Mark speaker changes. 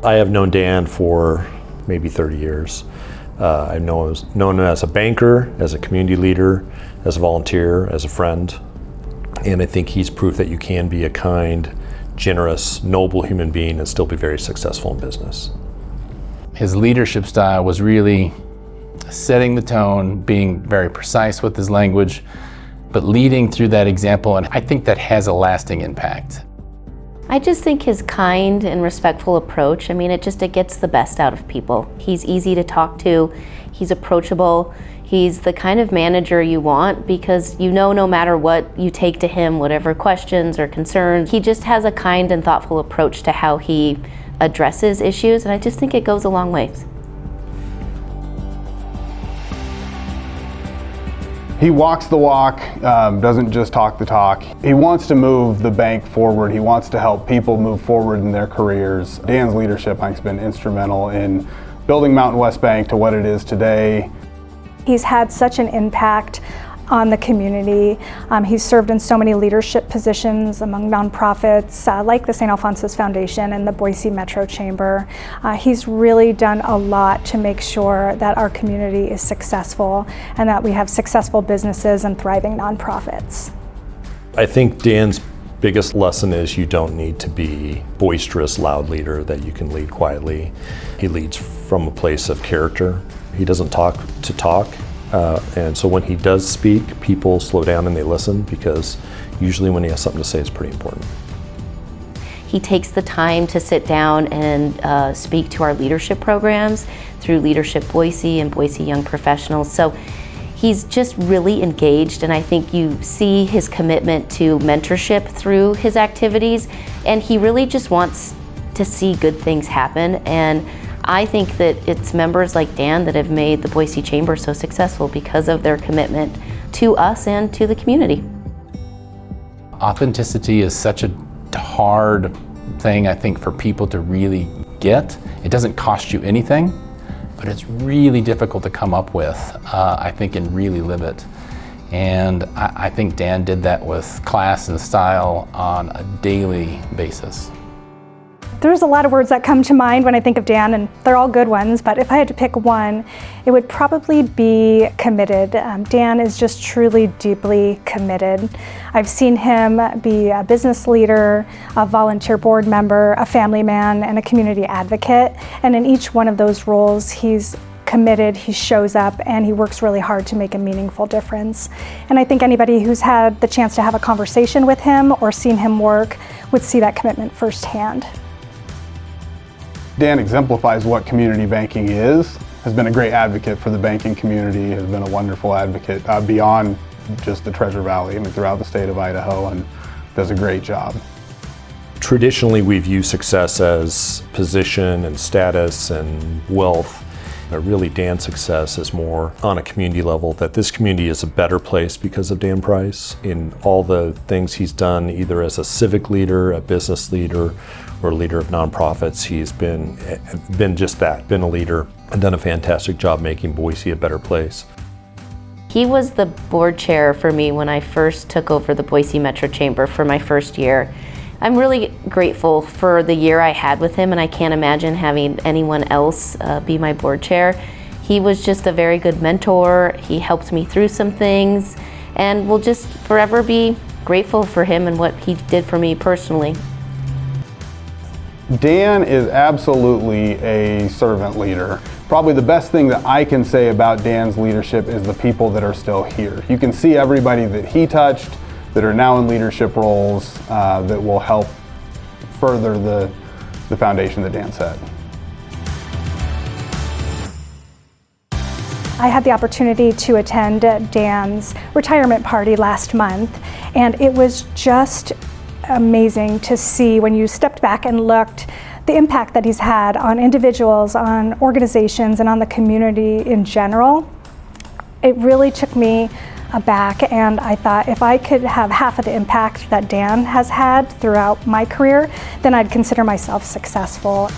Speaker 1: I have known Dan for maybe 30 years. I've known him as a banker, as a community leader, as a volunteer, as a friend. And I think he's proof that you can be a kind, generous, noble human being and still be very successful in business.
Speaker 2: His leadership style was really setting the tone, being very precise with his language, but leading through that example, and I think that has a lasting impact.
Speaker 3: I just think his kind and respectful approach, it gets the best out of people. He's easy to talk to, he's approachable, he's the kind of manager you want because no matter what you take to him, whatever questions or concerns, he just has a kind and thoughtful approach to how he addresses issues, and I just think it goes a long way.
Speaker 4: He walks the walk, doesn't just talk the talk. He wants to move the bank forward. He wants to help people move forward in their careers. Dan's leadership, I think, has been instrumental in building Mountain West Bank to what it is today.
Speaker 5: He's had such an impact on the community. He's served in so many leadership positions among nonprofits like the St. Alphonsus Foundation and the Boise Metro Chamber. He's really done a lot to make sure that our community is successful and that we have successful businesses and thriving nonprofits.
Speaker 1: I think Dan's biggest lesson is you don't need to be boisterous, loud leader, that you can lead quietly. He leads from a place of character. He doesn't talk to talk. And so when he does speak, people slow down and they listen because usually when he has something to say, it's pretty important.
Speaker 3: He takes the time to sit down and speak to our leadership programs through Leadership Boise and Boise Young Professionals. So he's just really engaged, and I think you see his commitment to mentorship through his activities, and he really just wants to see good things happen. And I think that it's members like Dan that have made the Boise Chamber so successful because of their commitment to us and to the community.
Speaker 2: Authenticity is such a hard thing, I think, for people to really get. It doesn't cost you anything, but it's really difficult to come up with, I think, and really live it. And I think Dan did that with class and style on a daily basis.
Speaker 5: There's a lot of words that come to mind when I think of Dan, and they're all good ones, but if I had to pick one, it would probably be committed. Dan is just truly deeply committed. I've seen him be a business leader, a volunteer board member, a family man, and a community advocate, and in each one of those roles, he's committed, he shows up, and he works really hard to make a meaningful difference. And I think anybody who's had the chance to have a conversation with him or seen him work would see that commitment firsthand.
Speaker 4: Dan exemplifies what community banking is, has been a great advocate for the banking community, has been a wonderful advocate beyond just the Treasure Valley, throughout the state of Idaho, and does a great job.
Speaker 1: Traditionally, we view success as position and status and wealth. But really, Dan's success is more on a community level, that this community is a better place because of Dan Price. In all the things he's done, either as a civic leader, a business leader, or a leader of nonprofits, he's been just that, been a leader, and done a fantastic job making Boise a better place.
Speaker 3: He was the board chair for me when I first took over the Boise Metro Chamber for my first year. I'm really grateful for the year I had with him, and I can't imagine having anyone else be my board chair. He was just a very good mentor. He helped me through some things, and will just forever be grateful for him and what he did for me personally.
Speaker 4: Dan is absolutely a servant leader. Probably the best thing that I can say about Dan's leadership is the people that are still here. You can see everybody that he touched that are now in leadership roles that will help further the foundation that Dan set.
Speaker 5: I had the opportunity to attend Dan's retirement party last month, and it was just amazing to see, when you stepped back and looked, the impact that he's had on individuals, on organizations, and on the community in general. It really took me aback, and I thought if I could have half of the impact that Dan has had throughout my career, then I'd consider myself successful.